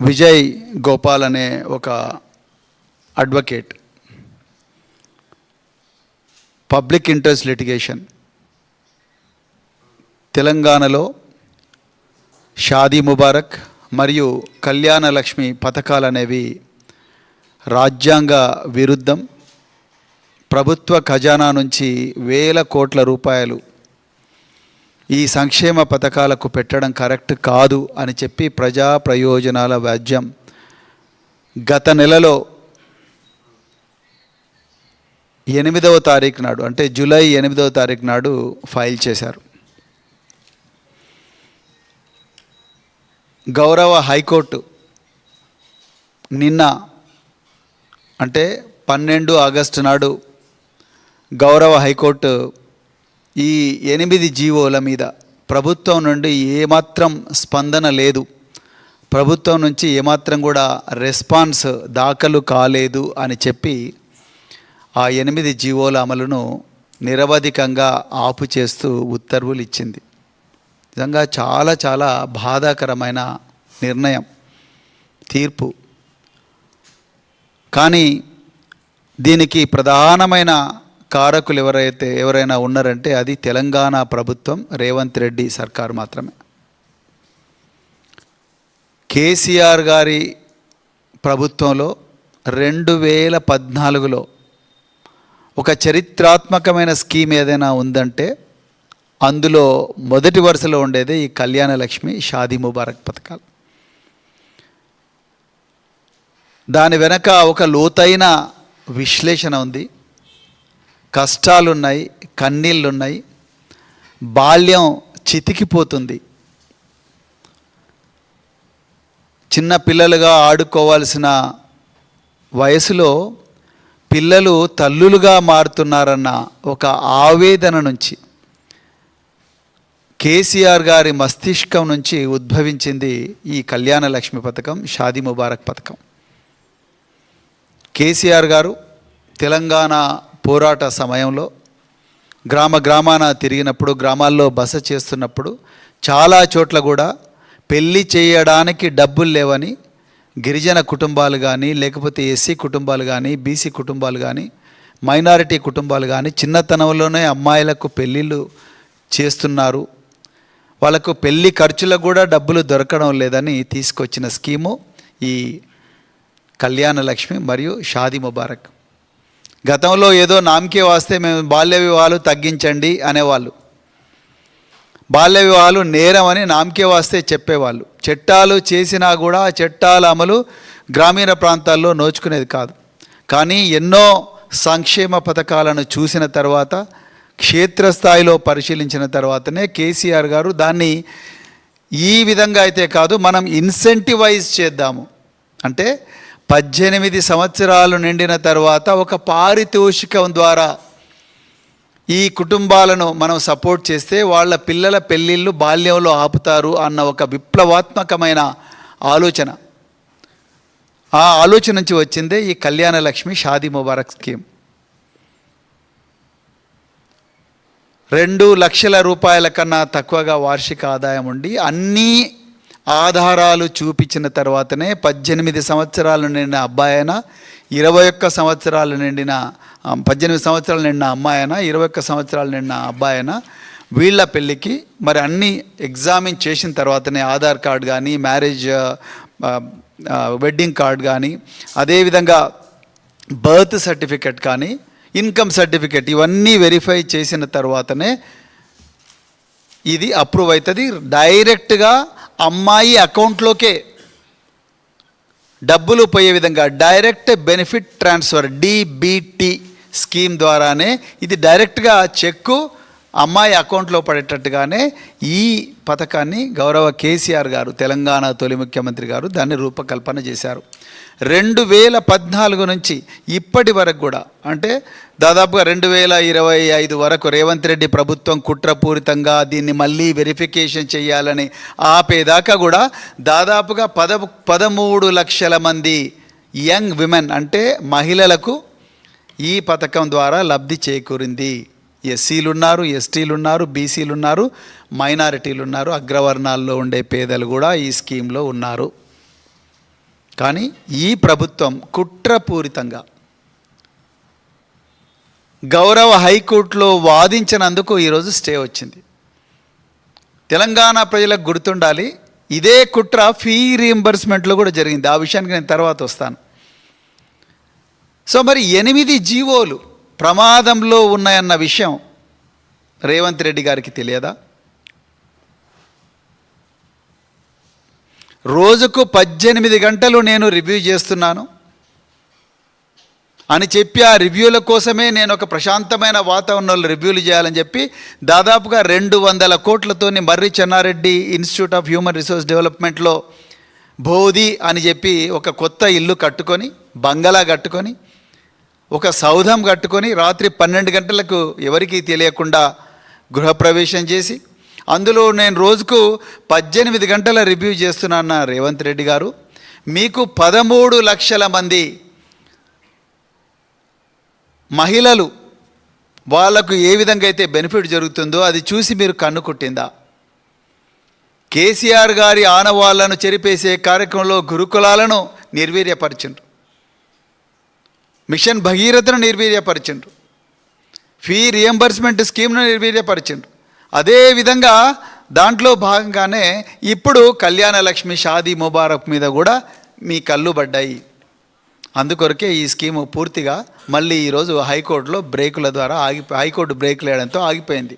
విజయ్ గోపాల్ అనే ఒక advocate public interest litigation తెలంగాణలో షాదీ ముబారక్ మరియు కళ్యాణ లక్ష్మి పథకాలు అనేవి రాజ్యాంగ విరుద్ధం, ప్రభుత్వ ఖజానా నుంచి వేల కోట్ల రూపాయలు ఈ సంక్షేమ పథకాలకు పెట్టడం కరెక్ట్ కాదు అని చెప్పి ప్రజా ప్రయోజనాల వ్యాజ్యం గత నెలలో 8వ తారీఖు నాడు, అంటే జూలై 8వ తారీఖు నాడు ఫైల్ చేశారు. గౌరవ హైకోర్టు నిన్న, అంటే 12 ఆగస్టు నాడు గౌరవ హైకోర్టు ఈ 8 జీవోల మీద ప్రభుత్వం నుండి ఏమాత్రం స్పందన లేదు, ప్రభుత్వం నుంచి ఏమాత్రం కూడా రెస్పాన్స్ దాఖలు కాలేదు అని చెప్పి ఆ 8 జీవోల అమలును నిరవధికంగా ఆపు చేస్తూ ఉత్తర్వులు ఇచ్చింది. నిజంగా చాలా చాలా బాధాకరమైన నిర్ణయం, తీర్పు. కానీ దీనికి ప్రధానమైన కారకులు ఎవరైనా ఉన్నారంటే అది తెలంగాణ ప్రభుత్వం, రేవంత్ రెడ్డి సర్కారు మాత్రమే. కేసీఆర్ గారి ప్రభుత్వంలో 2014లో ఒక చరిత్రాత్మకమైన స్కీమ్ ఏదైనా ఉందంటే అందులో మొదటి వరుసలో ఉండేది ఈ కళ్యాణ లక్ష్మి, షాదీ ముబారక్ పథకాలు. దాని వెనక ఒక లోతైన విశ్లేషణ ఉంది, కష్టాలున్నాయి, కన్నీళ్ళున్నాయి, బాల్యం చితికిపోతుంది. చిన్న పిల్లలుగా ఆడుకోవాల్సిన వయసులో పిల్లలు తల్లులుగా మారుతున్నారన్న ఒక ఆవేదన నుంచి, కేసీఆర్ గారి మస్తిష్కం నుంచి ఉద్భవించింది ఈ కళ్యాణ లక్ష్మి పథకం, షాదీ ముబారక్ పథకం. కేసీఆర్ గారు తెలంగాణ పోరాట సమయంలో గ్రామాన తిరిగినప్పుడు, గ్రామాల్లో బస చేస్తున్నప్పుడు చాలా చోట్ల కూడా పెళ్ళి చేయడానికి డబ్బులు లేవని గిరిజన కుటుంబాలు కానీ, లేకపోతే ఎస్సీ కుటుంబాలు కానీ, బీసీ కుటుంబాలు కానీ, మైనారిటీ కుటుంబాలు కానీ చిన్నతనంలోనే అమ్మాయిలకు పెళ్ళిళ్ళు చేస్తున్నారు, వాళ్ళకు పెళ్ళి ఖర్చులకు కూడా డబ్బులు దొరకడం లేదని తీసుకొచ్చిన స్కీము ఈ కళ్యాణ లక్ష్మి మరియు షాదీ ముబారక్. గతంలో ఏదో నామకే వాస్తే మేము బాల్య వివాహాలు తగ్గించండి అనేవాళ్ళు, బాల్య వివాహాలు నేరం అని నామకే వాస్తే చెప్పేవాళ్ళు. చట్టాలు చేసినా కూడా ఆ చట్టాల అమలు గ్రామీణ ప్రాంతాల్లో నోచుకునేది కాదు. కానీ ఎన్నో సంక్షేమ పథకాలను చూసిన తర్వాత, క్షేత్రస్థాయిలో పరిశీలించిన తర్వాతనే కేసీఆర్ గారు దాన్ని ఈ విధంగా అయితే కాదు, మనం ఇన్సెంటివైజ్ చేద్దాము, అంటే 18 సంవత్సరాలు నిండిన తర్వాత ఒక పారితోషికం ద్వారా ఈ కుటుంబాలను మనం సపోర్ట్ చేస్తే వాళ్ళ పిల్లల పెళ్ళిళ్ళు బాల్యంలో ఆపుతారు అన్న ఒక విప్లవాత్మకమైన ఆలోచన. ఆ ఆలోచన నుంచి వచ్చిందే ఈ కళ్యాణ లక్ష్మి, షాదీ ముబారక్ స్కీమ్. 2 లక్షల రూపాయల కన్నా తక్కువగా వార్షిక ఆదాయం ఉండి అన్నీ ఆధారాలు చూపించిన తర్వాతనే 18 సంవత్సరాలు నిండిన అబ్బాయి అయినా, 21 సంవత్సరాలు నిండిన 18 సంవత్సరాలు నిండిన అమ్మాయి అయినా, 21 సంవత్సరాలు నిండిన అబ్బాయి అయినా వీళ్ళ పెళ్ళికి మరి అన్నీ ఎగ్జామిన్ చేసిన తర్వాతనే ఆధార్ కార్డు కానీ, మ్యారేజ్ వెడ్డింగ్ కార్డు కానీ, అదేవిధంగా బర్త్ సర్టిఫికెట్ కానీ, ఇన్కమ్ సర్టిఫికెట్ ఇవన్నీ వెరిఫై చేసిన తర్వాతనే ఇది అప్రూవ్ అవుతుంది. డైరెక్ట్గా అమ్మాయి అకౌంట్లోకే డబ్బులు పోయే విధంగా direct benefit transfer, DBT scheme ద్వారానే ఇది డైరెక్ట్గా చెక్కు అమ్మాయి అకౌంట్లో పడేటట్టుగానే ఈ పథకాన్ని గౌరవ కేసీఆర్ గారు, తెలంగాణ తొలి ముఖ్యమంత్రి గారు దాన్ని రూపకల్పన చేశారు. 2014 నుంచి ఇప్పటి వరకు కూడా, అంటే దాదాపుగా 2025 వరకు రేవంత్ రెడ్డి ప్రభుత్వం కుట్రపూరితంగా దీన్ని మళ్ళీ వెరిఫికేషన్ చేయాలని ఆపేదాకా కూడా దాదాపుగా 13 లక్షల మంది యంగ్ విమెన్, అంటే మహిళలకు ఈ పథకం ద్వారా లబ్ధి చేకూరింది. ఎస్సీలు ఉన్నారు, ఎస్టీలు ఉన్నారు, బీసీలు ఉన్నారు, మైనారిటీలు ఉన్నారు, అగ్రవర్ణాల్లో ఉండే పేదలు కూడా ఈ స్కీమ్లో ఉన్నారు. కానీ ఈ ప్రభుత్వం కుట్రపూరితంగా గౌరవ హైకోర్టులో వాదించినందుకు ఈరోజు స్టే వచ్చింది. తెలంగాణ ప్రజలకు గుర్తుండాలి, ఇదే కుట్ర ఫీ రీయింబర్స్మెంట్లో కూడా జరిగింది. ఆ విషయానికి నేను తర్వాత వస్తాను. సో మరి 8 జీవోలు ప్రమాదంలో ఉన్నాయన్న విషయం రేవంత్ రెడ్డి గారికి తెలియదా? రోజుకు 18 గంటలు నేను రివ్యూ చేస్తున్నాను అని చెప్పి ఆ రివ్యూల కోసమే నేను ఒక ప్రశాంతమైన వాతావరణంలో రివ్యూలు చేయాలని చెప్పి దాదాపుగా 200 కోట్లతోని Marri Chenna Reddy institute of human resource డెవలప్మెంట్లో బోధి అని చెప్పి ఒక కొత్త ఇల్లు కట్టుకొని, బంగళా కట్టుకొని, ఒక సౌధం కట్టుకొని రాత్రి 12 గంటలకు ఎవరికీ తెలియకుండా గృహప్రవేశం చేసి అందులో నేను రోజుకు 18 గంటల రివ్యూ చేస్తున్నా రేవంత్ రెడ్డి గారు, మీకు 13 లక్షల మంది మహిళలు వాళ్లకు ఏ విధంగా అయితే బెనిఫిట్ జరుగుతుందో అది చూసి మీరు కన్ను కుట్టిందా? కేసీఆర్ గారి ఆనవాళ్లను చెరిపేసే కార్యక్రమంలో గురుకులాలను నిర్వీర్యపరిచిండ్రు, మిషన్ భగీరథను నిర్వీర్యపరిచిండ్రు, ఫీ రియంబర్స్మెంట్ స్కీమ్ను నిర్వీర్యపరిచిండ్రు. అదేవిధంగా దాంట్లో భాగంగానే ఇప్పుడు కళ్యాణ లక్ష్మి షాదీ ముబారక్ మీద కూడా మీ కళ్ళు పడ్డాయి. అందుకొరకే ఈ స్కీము పూర్తిగా మళ్ళీ ఈరోజు హైకోర్టులో బ్రేకుల ద్వారా హైకోర్టు బ్రేకులు వేయడంతో ఆగిపోయింది.